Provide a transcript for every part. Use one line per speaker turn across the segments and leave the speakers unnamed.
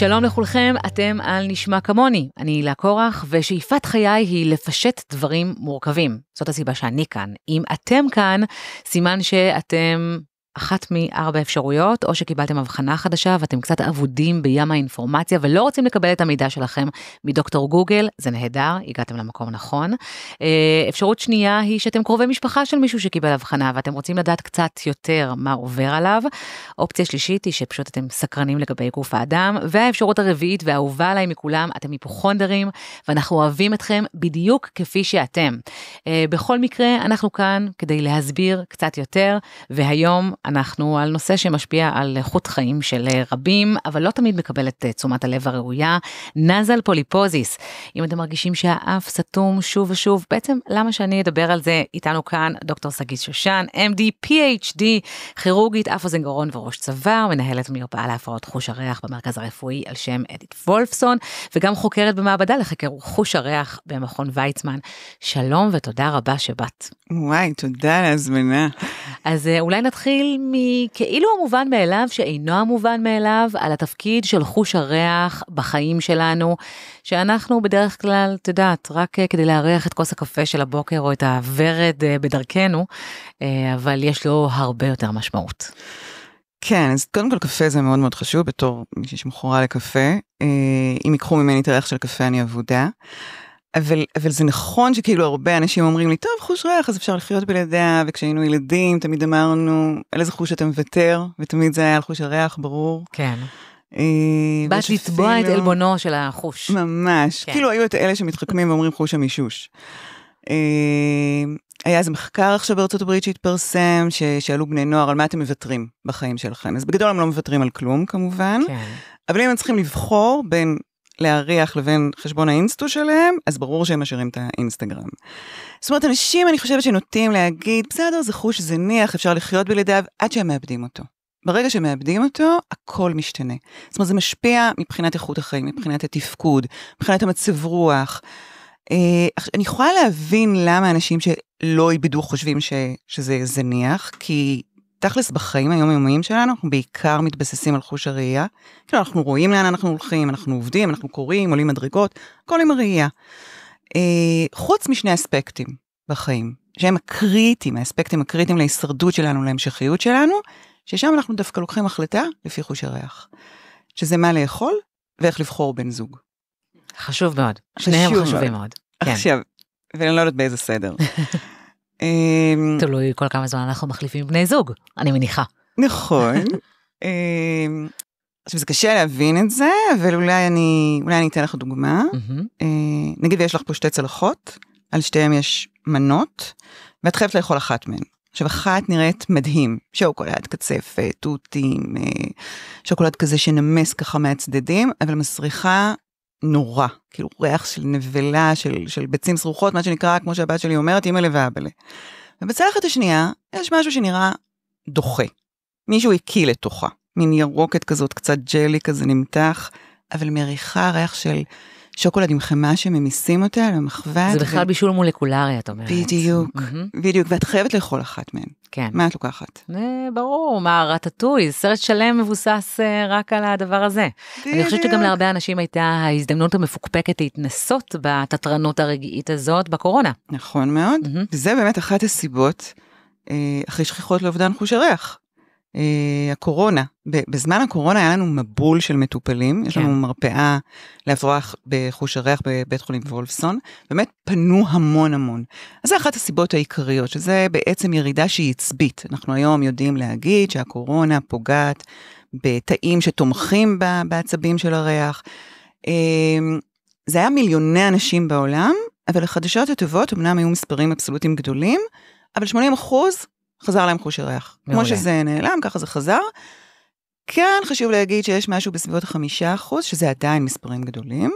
שלום לכולכם, אתם על נשמע כמוני. אני הילה קורח, ושאיפת חיי היא לפשט דברים מורכבים. זאת הסיבה שאני כאן. אם אתם כאן, סימן שאתם אחת מ4 אפשרויות, או שקיבלתם הבחנה חדשה, ואתם קצת עבודים בים האינפורמציה, ולא רוצים לקבל את המידע שלכם מדוקטור גוגל, זה נהדר, הגעתם למקום נכון. אפשרות שנייה היא שאתם קרובי משפחה של מישהו שקיבל הבחנה, ואתם רוצים לדעת קצת יותר מה עובר עליו. אופציה שלישית היא שפשוט אתם סקרנים לגבי גוף האדם, והאפשרות הרביעית והאהובה עליי מכולם, אתם היפוכונדרים, ואנחנו אוהבים אתכם בדיוק כפי שאתם. בכל מקרה, אנחנו כאן כדי להסביר קצת יותר, והיום אנחנו על נושא שמשפיע על איכות חיים של רבים, אבל לא תמיד מקבל את תשומת הלב הראויה, נזל פוליפוזיס. אם אתם מרגישים שהאף סתום שוב ושוב, בעצם למה שאני אדבר על זה? איתנו כאן דוקטור שגית שושן, MD, PhD, כירורגית, אף אוזן גרון וראש צוואר, מנהלת מרפאה להפרעות חוש הריח במרכז הרפואי על שם אדית וולפסון, וגם חוקרת במעבדה לחקר חוש הריח במכון ויצמן. שלום ותודה רבה שבאת.
וואי, תודה על ההזמנה.
אז אולי נתחיל מכאילו המובן מאליו, שאינו המובן מאליו, על התפקיד של חוש הריח בחיים שלנו, שאנחנו בדרך כלל, תדעת, רק כדי להריח את כוס הקפה של הבוקר, או את הוורד בדרכנו, אבל יש לו הרבה יותר משמעות.
כן, אז קודם כל קפה זה מאוד מאוד חשוב, בתור מישהי שמכורה לקפה, אם ייקחו ממני את הריח של קפה אני אבודה, אבל זה נכון שכאילו הרבה אנשים אומרים לי, טוב, חוש ריח, אז אפשר לחיות בלעדיה, וכשהיינו ילדים, תמיד אמרנו, על איזה חוש אתה מוותר, ותמיד זה היה על חוש הריח, ברור.
כן. באת לטבוע את אלבונו של החוש.
ממש. כאילו היו את אלה שמתחכמים ואומרים חוש המישוש. היה איזה מחקר עכשיו בארצות הברית שהתפרסם, ששאלו בני נוער על מה אתם מוותרים בחיים שלכם. אז בגדול הם לא מוותרים על כלום, כמובן.
כן.
אבל אם הם צריכים לבחור בין להריח לבין חשבון האינסטו שלהם, אז ברור שהם משאירים את האינסטגרם. זאת אומרת, אנשים, אני חושבת שנוטים להגיד, בסדר, זה חוש זניח, אפשר לחיות בלעדיו, עד שהם מאבדים אותו. ברגע שמאבדים אותו, הכל משתנה. זאת אומרת, זה משפיע מבחינת איכות החיים, מבחינת התפקוד, מבחינת המצב רוח. אני יכולה להבין למה אנשים שלא איבדו חושבים שזה זניח, כי תכלס בחיים היומיומיים שלנו, אנחנו בעיקר מתבססים על חוש הראייה. כאילו, אנחנו רואים לאן אנחנו הולכים, אנחנו עובדים, אנחנו קוראים, עולים מדרגות, הכל עם הראייה. חוץ משני אספקטים בחיים, שהם הקריטיים, האספקטים הקריטיים להישרדות שלנו, להמשכיות שלנו, ששם אנחנו דווקא לוקחים החלטה לפי חוש הריח. שזה מה לאכול ואיך לבחור בן זוג.
חשוב מאוד. שניהם חשובים מאוד.
עכשיו, ואני לא יודעת באיזה סדר.
תלוי כל כמה זמן אנחנו מחליפים בני זוג, אני מניחה.
נכון. עכשיו, זה קשה להבין את זה, אבל אולי אני אתן לך דוגמה. נגיד, ויש לך פה 2 צלחות, על שתיהם יש מנות, ואת חייבת לאכול אחת מהן. עכשיו, אחת נראית מדהים, שוקולד, קצפת, תותים, שוקולד כזה שנמס ככה מהצדדים, אבל מסריחה נורא, כאילו ריח של נבלה, של ביצים סרוחות, מה שנקרא, כמו שהבת שלי אומרת, אימא ואבא. ובצלחת השנייה, יש משהו שנראה דוחה. מישהו הקיל לתוכה, מין ירוקת כזאת, קצת ג'לי כזה נמתח, אבל מריחה ריח של שוקולד עם חמה שממיסים אותה על המחבת.
זה בכלל בישול מולקולרי, את אומרת.
בדיוק, ואת חייבת לאכול אחת מהן.
כן.
מה את לוקחת?
ברור, מה, רטטוי, סרט שלם מבוסס רק על הדבר הזה. אני חושבת שגם להרבה אנשים הייתה ההזדמנות המפוקפקת להתנסות בתטרנות הרגעית הזאת בקורונה.
נכון מאוד, וזה באמת אחת הסיבות הכי שכיחות לאובדן חוש הריח. הקורונה, בזמן הקורונה היה לנו מבול של מטופלים, יש לנו מרפאה להפרוח בחוש הריח בבית חולים וולפסון, באמת פנו המון. אז זה אחת הסיבות העיקריות, שזה בעצם ירידה שהיא עצבית. אנחנו היום יודעים להגיד שהקורונה פוגעת בתאים שתומכים בעצבים של הריח. זה היה מיליוני אנשים בעולם, אבל החדשות הטובות, אמנם היו מספרים אבסולוטיים גדולים, אבל 80% חזר להם חוש הריח. כמו שזה נעלם, ככה זה חזר. כן, חשוב להגיד שיש משהו בסביבות 5%, שזה עדיין מספרים גדולים,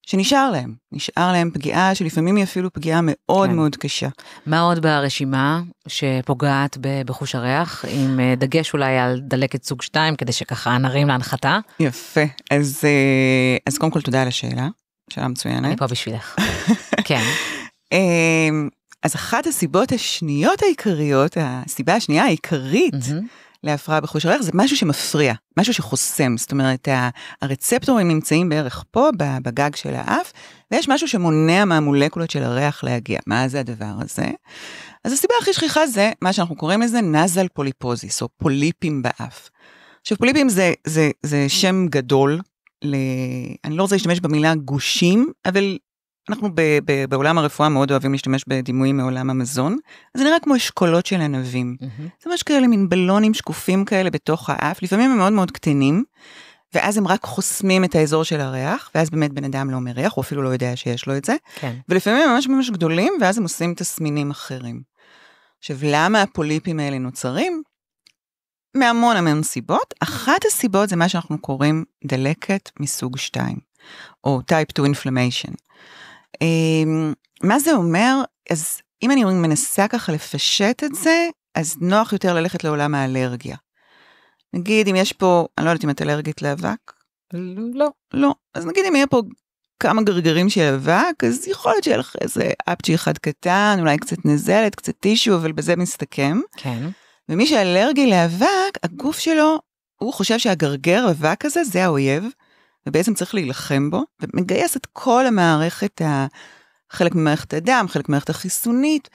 שנשאר להם. נשאר להם פגיעה, שלפעמים היא אפילו פגיעה מאוד מאוד קשה.
מה עוד ברשימה שפוגעת בחוש הריח, עם דגש אולי על דלקת סוג 2, כדי שככה נרים להנחתה?
יפה. אז קודם כל תודה על השאלה. שאלה מצוינת.
אני פה בשבילך. כן.
אז אחת הסיבות השניות העיקריות, הסיבה השנייה העיקרית להפרעה בחוש הריח, זה משהו שמפריע, משהו שחוסם, זאת אומרת, הרצפטורים נמצאים בערך פה, בגג של האף, ויש משהו שמונע מהמולקולות של הריח להגיע. מה זה הדבר הזה? אז הסיבה הכי שכיחה זה, מה שאנחנו קוראים לזה, נזל פוליפוזיס, או פוליפים באף. עכשיו, פוליפים זה שם גדול, אני לא רוצה להשתמש במילה גושים, אבל אנחנו בעולם הרפואה מאוד אוהבים להשתמש בדימויים מעולם המזון, אז זה נראה כמו אשכולות של ענבים. זה ממש כאלה מין בלונים שקופים כאלה בתוך האף, לפעמים הם מאוד מאוד קטנים, ואז הם רק חוסמים את האזור של הריח, ואז באמת בן אדם לא מריח, הוא אפילו לא יודע שיש לו את זה,
כן.
ולפעמים הם ממש ממש גדולים, ואז הם עושים תסמינים אחרים. עכשיו, למה הפוליפים האלה נוצרים? מהמון סיבות. אחת הסיבות זה מה שאנחנו קוראים דלקת מסוג 2, או type 2 inflammation. מה זה אומר? אז אם אני מנסה ככה לפשט את זה, אז נוח יותר ללכת לעולם האלרגיה. נגיד אם יש פה, אני לא יודעת אם את אלרגית לאבק? לא. אז נגיד אם יהיה פה כמה גרגרים של אבק, אז יכול להיות שיהיה לך איזה אפצ'י אחד קטן, אולי קצת נזלת, קצת טישו, אבל בזה מסתכם.
כן.
ומי שאלרגי לאבק, הגוף שלו, הוא חושב שהגרגר אבק הזה, זה האויב, ובעצם צריך להילחם בו, ומגייס את כל המערכת, חלק ממערכת הדם, חלק ממערכת החיסונית,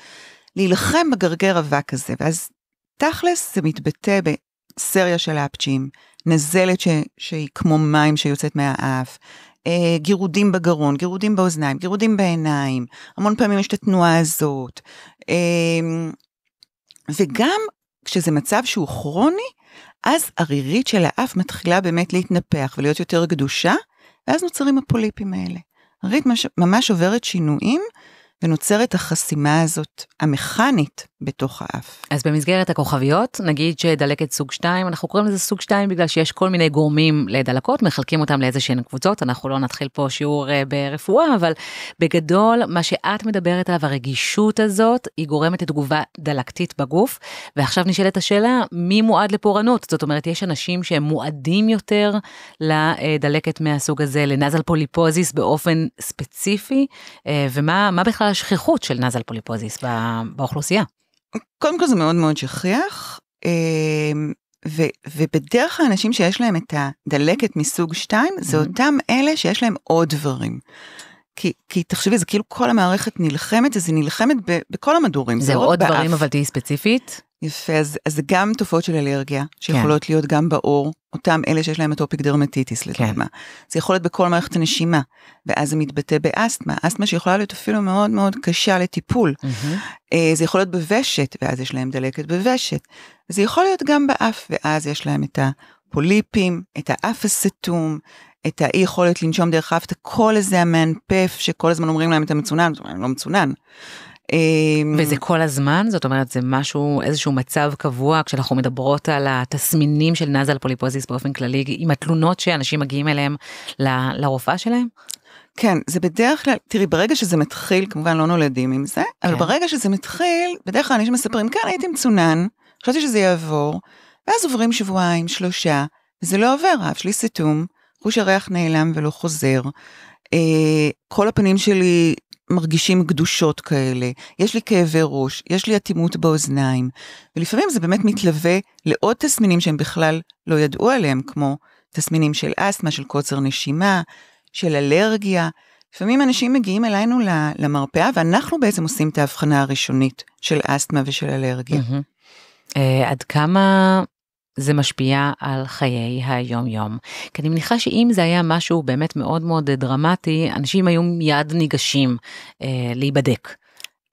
להילחם בגרגר אבק הזה, ואז תכלס זה מתבטא בסריה של אפצ'ים, נזלת שהיא כמו מים שיוצאת מהאף, גירודים בגרון, גירודים באוזניים, גירודים בעיניים, המון פעמים יש את התנועה הזאת, וגם כשזה מצב שהוא כרוני, אז הרירית של האף מתחילה באמת להתנפח ולהיות יותר גדושה, ואז נוצרים הפוליפים האלה. הרירית ממש עוברת שינויים, ונוצרת החסימה הזאת המכנית בתוך האף.
אז במסגרת הכוכביות, נגיד שדלקת סוג 2, אנחנו קוראים לזה סוג 2 בגלל שיש כל מיני גורמים לדלקות, מחלקים אותם לאיזשהן קבוצות, אנחנו לא נתחיל פה שיעור ברפואה, אבל בגדול, מה שאת מדברת עליו, הרגישות הזאת, היא גורמת לתגובה דלקתית בגוף, ועכשיו נשאלת השאלה, מי מועד לפורענות? זאת אומרת, יש אנשים שהם מועדים יותר לדלקת מהסוג הזה, לנזל פוליפוזיס באופן ספציפי, ומה בכלל השכיחות של נזל פוליפוזיס באוכלוסייה?
קודם כל זה מאוד מאוד שכיח, ובדרך כלל האנשים שיש להם את הדלקת מסוג 2, זה אותם אלה שיש להם עוד דברים. כי תחשבי, זה כאילו כל המערכת נלחמת, אז היא נלחמת בכל המדורים.
זה עוד דברים, אבל תהי ספציפית?
יפה, אז זה גם תופעות של אלרגיה, שיכולות להיות גם בעור, אותם אלה שיש להם אטופיק דרמטיטיס, לדוגמה. זה יכול להיות בכל מערכת הנשימה, ואז זה מתבטא באסתמה, אסתמה שיכולה להיות אפילו מאוד מאוד קשה לטיפול. זה יכול להיות בוושת, ואז יש להם דלקת בוושת. זה יכול להיות גם באף, ואז יש להם את הפוליפים, את האף הסתום, את האי יכולת לנשום דרך האף, את הקול הזה המאנפף, שכל הזמן אומרים להם את המצונן, זאת אומרת, לא מצונן.
וזה כל הזמן? זאת אומרת, זה משהו, איזשהו מצב קבוע, כשאנחנו מדברות על התסמינים של נזל פוליפוזיס באופן כללי, עם התלונות שאנשים מגיעים אליהם לרופאה שלהם?
כן, זה בדרך כלל, תראי, ברגע שזה מתחיל, כמובן לא נולדים עם זה, אבל ברגע שזה מתחיל, בדרך כלל אנשים מספרים, כן, הייתי מצונן, חשבתי שזה יעבור, ואז עוברים שבועיים, 3, וזה לא עובר, האף שלי סתום, חוש הריח נעלם ולא חוזר, כל הפנים שלי מרגישים גדושות כאלה, יש לי כאבי ראש, יש לי אטימות באוזניים, ולפעמים זה באמת מתלווה לעוד תסמינים שהם בכלל לא ידעו עליהם, כמו תסמינים של אסתמה, של קוצר נשימה, של אלרגיה. לפעמים אנשים מגיעים אלינו למרפאה, ואנחנו בעצם עושים את ההבחנה הראשונית של אסתמה ושל אלרגיה.
עד כמה זה משפיע על חיי היום-יום? כי אני מניחה שאם זה היה משהו באמת מאוד מאוד דרמטי, אנשים היו מיד ניגשים להיבדק.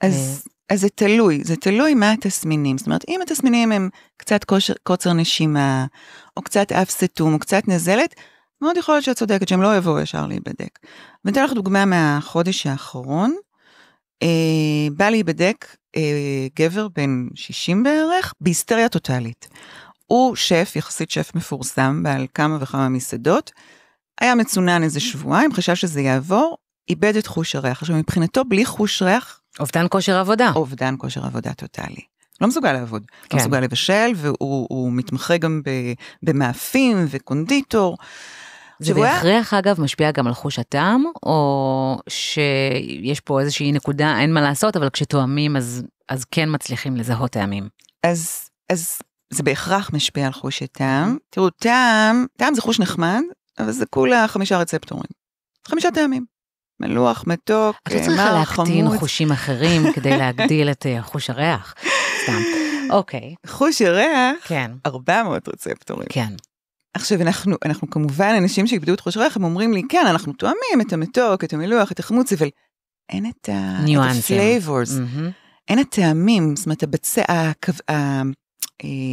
אז זה תלוי מה התסמינים. זאת אומרת, אם התסמינים הם קצת קוצר נשימה, או קצת אף סתום, או קצת נזלת, מאוד יכול להיות שאת צודקת שהם לא יבואו ישר להיבדק. ונתן לך דוגמה מהחודש האחרון, בא להיבדק גבר בן 60 בערך, בהיסטריה טוטלית. הוא שף, יחסית שף מפורסם, בעל כמה וכמה מסעדות, היה מצונן איזה שבועיים, חשב שזה יעבור, איבד את חוש הריח. עכשיו מבחינתו, בלי חוש ריח,
אובדן כושר עבודה.
אובדן כושר עבודה טוטלי. לא מסוגל לעבוד, לא מסוגל לבשל, והוא מתמחה גם במאפים וקונדיטור.
זה בהכרח אגב משפיע גם על חוש הטעם, או שיש פה איזושהי נקודה, אין מה לעשות, אבל כשתואמים אז כן מצליחים לזהות טעמים.
אז זה בהכרח משפיע על חוש הטעם. תראו, טעם זה חוש נחמד, אבל זה כולה 5 רצפטורים. 5 טעמים. מלוח, מתוק,
את לא צריכה להקטין חושים אחרים כדי להגדיל את חוש הריח. סתם. אוקיי.
חוש הריח,
כן.
400 רצפטורים.
כן.
עכשיו, אנחנו כמובן, אנשים שאיבדו את חוש הריח, הם אומרים לי, כן, אנחנו תואמים את המתוק, את המלוח, את החמוץ, אבל אין את ה-flavors, אין הטעמים, זאת אומרת,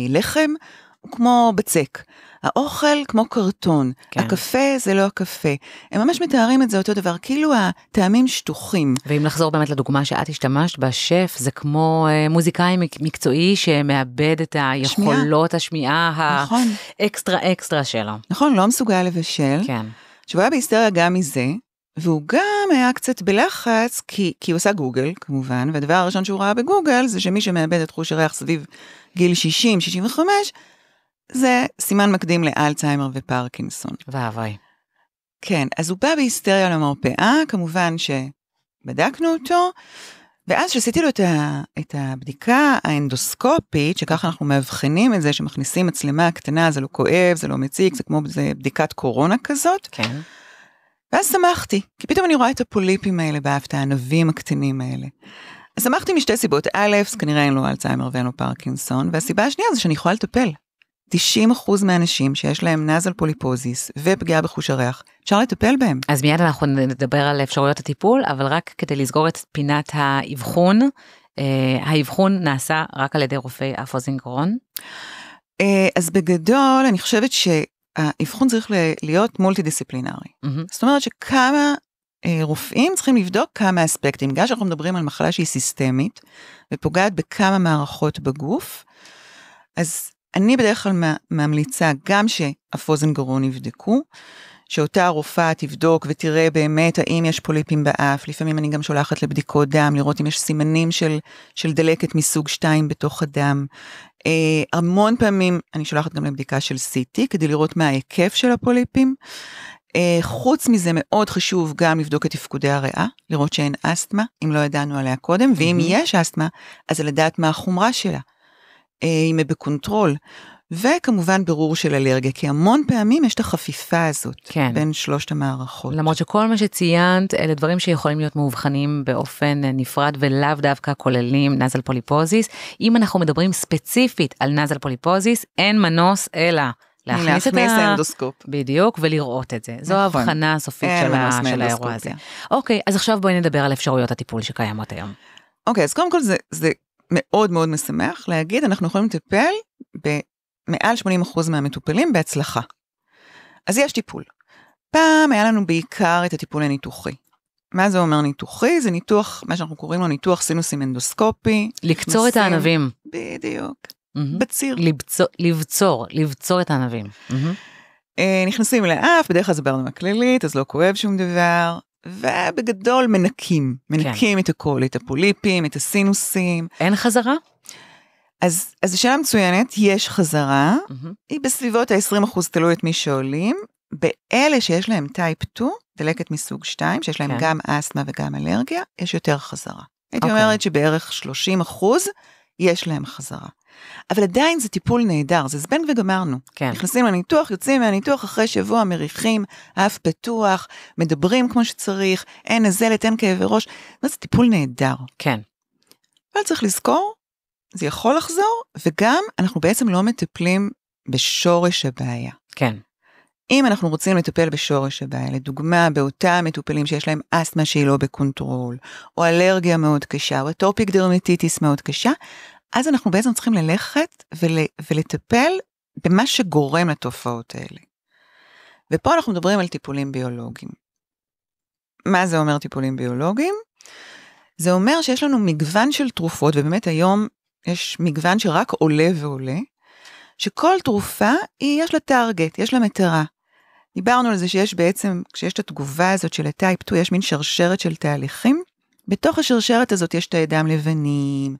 הלחם הוא כמו בצק, האוכל כמו קרטון, הקפה זה לא הקפה, הם ממש מתארים את זה אותו דבר, כאילו הטעמים שטוחים.
ואם לחזור באמת לדוגמה שאת השתמשת בשף, זה כמו מוזיקאי מקצועי שמאבד את היכולות השמיעה האקסטרה שלו.
נכון, לא מסוגל לבשל.
כן.
שהוא היה בהיסטריה גם מזה, והוא גם היה קצת בלחץ, כי הוא עשה גוגל, כמובן, והדבר הראשון שהוא ראה בגוגל, זה שמי שמאבד את חוש הריח סביב גיל 60-65, זה סימן מקדים לאלצהיימר ופרקינסון.
ואהבי.
כן, אז הוא בא בהיסטריה למרפאה, כמובן שבדקנו אותו, ואז שעשיתי לו את הבדיקה האנדוסקופית, שככה אנחנו מאבחנים את זה, שמכניסים מצלמה קטנה, זה לא כואב, זה לא מציק, זה כמו בדיקת קורונה כזאת.
כן.
ואז שמחתי, כי פתאום אני רואה את הפוליפים האלה באף, את הענבים הקטנים האלה. אז שמחתי משתי סיבות, א', כנראה אין לו אלצהיימר ואין לו פרקינסון, והסיבה השנייה זה שאני יכולה לטפל. 90% מהאנשים שיש להם נזל פוליפוזיס ופגיעה בחוש הריח, אפשר לטפל בהם.
אז מיד אנחנו נדבר על אפשרויות הטיפול, אבל רק כדי לסגור את פינת האבחון, האבחון נעשה רק על ידי רופאי אף אוזן גרון?
אז בגדול אני חושבת שהאבחון צריך להיות מולטי-דיסציפלינרי. זאת אומרת שכמה רופאים צריכים לבדוק כמה אספקטים, בגלל שאנחנו מדברים על מחלה שהיא סיסטמית, ופוגעת בכמה מערכות בגוף, אז אני בדרך כלל ממליצה גם שאף אוזן גרון יבדקו, שאותה הרופאה תבדוק ותראה באמת האם יש פוליפים באף, לפעמים אני גם שולחת לבדיקות דם, לראות אם יש סימנים של דלקת מסוג 2 בתוך הדם, המון פעמים אני שולחת גם לבדיקה של CT, כדי לראות מה ההיקף של הפוליפים, חוץ מזה מאוד חשוב גם לבדוק את תפקודי הריאה, לראות שאין אסתמה, אם לא ידענו עליה קודם, ואם יש אסתמה, אז לדעת מה החומרה שלה. אם היא בקונטרול, וכמובן ברור של אלרגיה, כי המון פעמים יש את החפיפה הזאת, כן. בין שלושת המערכות.
למרות שכל מה שציינת, אלה דברים שיכולים להיות מאובחנים באופן נפרד, ולאו דווקא כוללים נזל פוליפוזיס. אם אנחנו מדברים ספציפית על נזל פוליפוזיס, אין מנוס אלא להכניס את
האנדוסקופ.
בדיוק, ולראות את זה. זו ההבחנה הסופית של האירוע הזה. אוקיי, אז עכשיו בואי נדבר על אפשרויות הטיפול שקיימות היום.
אוקיי, אז קודם כל זה מאוד מאוד משמח להגיד, אנחנו יכולים לטפל במעל 80% מהמטופלים בהצלחה. אז יש טיפול. פעם היה לנו בעיקר את הטיפול הניתוחי. מה זה אומר ניתוחי? זה ניתוח, מה שאנחנו קוראים לו ניתוח סינוסים אנדוסקופי.
לקצור את הענבים.
בדיוק. בציר.
לבצור את הענבים.
נכנסים לאף, בדרך כלל זה בהרדמה כללית, אז לא כואב שום דבר. ובגדול מנקים את הכל, את הפוליפים, את הסינוסים.
אין חזרה?
אז שאלה מצוינת, יש חזרה, היא בסביבות ה-20%, תלוי את מי שעולים, באלה שיש להם טייפ 2, דלקת מסוג 2, שיש להם גם אסתמה וגם אלרגיה, יש יותר חזרה. הייתי אומרת שבערך 30% יש להם חזרה. אבל עדיין זה טיפול נהדר, זה זבנג וגמרנו.
כן.
נכנסים לניתוח, יוצאים מהניתוח אחרי שבוע, מריחים, אף פתוח, מדברים כמו שצריך, אין נזלת, אין כאבי ראש, זה טיפול נהדר.
כן.
אבל צריך לזכור, זה יכול לחזור, וגם אנחנו בעצם לא מטפלים בשורש הבעיה.
כן.
אם אנחנו רוצים לטפל בשורש הבעיה, לדוגמה, באותם מטופלים שיש להם אסתמה שהיא לא בקונטרול, או אלרגיה מאוד קשה, או אטופיק דרמטיטיס מאוד קשה, אז אנחנו בעצם צריכים ללכת ולטפל במה שגורם לתופעות האלה. ופה אנחנו מדברים על טיפולים ביולוגיים. מה זה אומר טיפולים ביולוגיים? זה אומר שיש לנו מגוון של תרופות, ובאמת היום יש מגוון שרק עולה ועולה, שכל תרופה יש לה טארגט, יש לה מטרה. דיברנו על זה שיש בעצם, כשיש את התגובה הזאת של הטייפ 2, יש מין שרשרת של תהליכים, בתוך השרשרת הזאת יש תאי דם לבנים,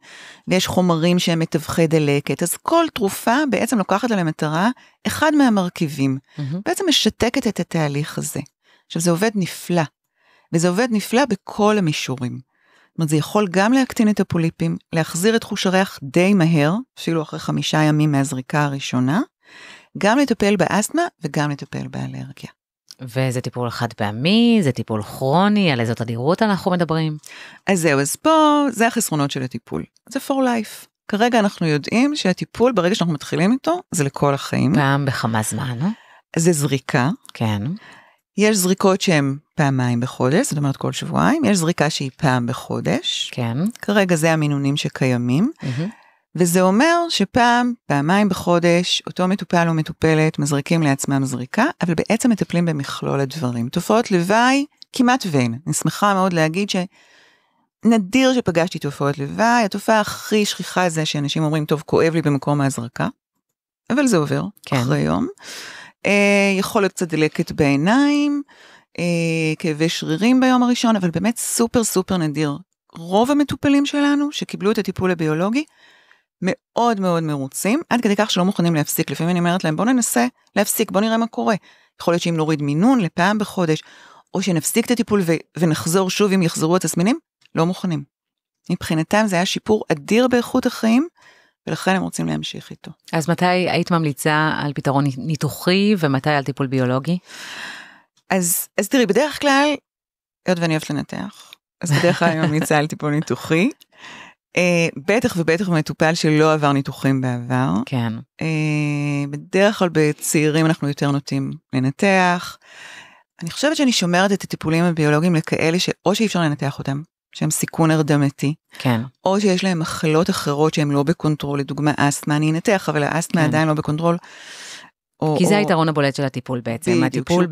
ויש חומרים שהם מתווכי דלקת, אז כל תרופה בעצם לוקחת על המטרה אחד מהמרכיבים, בעצם משתקת את התהליך הזה. עכשיו זה עובד נפלא, וזה עובד נפלא בכל המישורים. זאת אומרת, זה יכול גם להקטין את הפוליפים, להחזיר את חוש הריח די מהר, אפילו אחרי 5 ימים מהזריקה הראשונה, גם לטפל באסתמה וגם לטפל באלרגיה.
וזה טיפול חד פעמי, זה טיפול כרוני, על איזו תדירות אנחנו מדברים?
אז זהו, אז פה זה החסרונות של הטיפול. זה for life. כרגע אנחנו יודעים שהטיפול, ברגע שאנחנו מתחילים איתו, זה לכל החיים.
פעם בכמה זמן?
זה זריקה.
כן.
יש זריקות שהן פעמיים בחודש, זאת אומרת כל שבועיים, יש זריקה שהיא פעם בחודש.
כן.
כרגע זה המינונים שקיימים. וזה אומר שפעם, פעמיים בחודש, אותו מטופל או מטופלת מזריקים לעצמם זריקה, אבל בעצם מטפלים במכלול הדברים. תופעות לוואי כמעט ואין. אני שמחה מאוד להגיד שנדיר שפגשתי תופעות לוואי, התופעה הכי שכיחה זה שאנשים אומרים, טוב, כואב לי במקום ההזרקה, אבל זה עובר אחרי יום. יכול להיות קצת דלקת בעיניים, כאבי שרירים ביום הראשון, אבל באמת סופר סופר נדיר. רוב המטופלים שלנו שקיבלו את הטיפול הביולוגי, מאוד מאוד מרוצים, עד כדי כך שלא מוכנים להפסיק. לפעמים אני אומרת להם, בוא ננסה להפסיק, בוא נראה מה קורה. יכול להיות שאם נוריד מינון לפעם בחודש, או שנפסיק את הטיפול ונחזור שוב אם יחזרו התסמינים, לא מוכנים. מבחינתם זה היה שיפור אדיר באיכות החיים, ולכן הם רוצים להמשיך איתו.
אז מתי היית ממליצה על פתרון ניתוחי, ומתי על טיפול ביולוגי?
אז תראי, בדרך כלל, היות ואני אוהבת לנתח, אז בדרך כלל אני ממליצה על טיפול ניתוחי, בטח ובטח מטופל שלא עבר ניתוחים בעבר.
כן.
בדרך כלל בצעירים אנחנו יותר נוטים לנתח. אני חושבת שאני שומרת את הטיפולים הביולוגיים לכאלה שאו שאי אפשר לנתח אותם, שהם סיכון הרדמתי.
כן.
או שיש להם מחלות אחרות שהן לא בקונטרול, לדוגמה אסתמה, אני אנתח, אבל האסתמה עדיין לא בקונטרול.
כי זה היתרון הבולט של הטיפול בעצם,
בדיוק,
הטיפול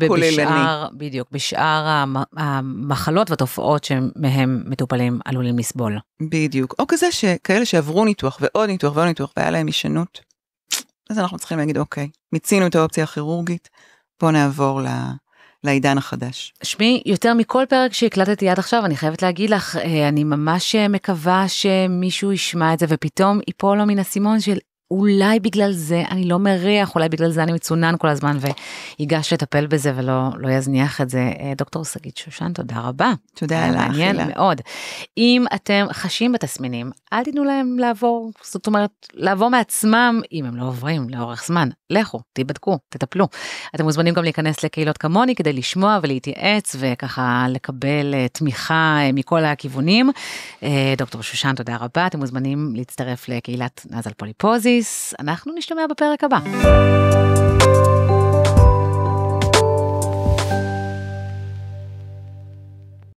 בשאר המחלות והתופעות שמהם מטופלים עלולים לסבול.
בדיוק, או כזה שכאלה שעברו ניתוח ועוד ניתוח ועוד ניתוח, והיה להם ישנות, אז אנחנו צריכים להגיד, אוקיי, מיצינו את האופציה הכירורגית, בוא נעבור לעידן החדש.
שמי, יותר מכל פרק שהקלטתי עד עכשיו, אני חייבת להגיד לך, אני ממש מקווה שמישהו ישמע את זה, ופתאום ייפול לו מן הסימון של אולי בגלל זה אני לא מריח, אולי בגלל זה אני מצונן כל הזמן, ויגש לטפל בזה ולא יזניח את זה. דוקטור שגית שושן, תודה רבה.
תודה לך.
מעניין מאוד. אם אתם חשים בתסמינים, אל תיתנו להם לעבור, זאת אומרת, לעבור מעצמם, אם הם לא עוברים לאורך זמן. לכו, תיבדקו, תטפלו. אתם מוזמנים גם להיכנס לקהילות כמוני, כדי לשמוע ולהתייעץ, וככה לקבל תמיכה מכל הכיוונים. דוקטור שושן, תודה רבה. אתם מוזמנים להצטרף לקהילת נזל פוליפוזיס. אנחנו נשתמע בפרק הבא.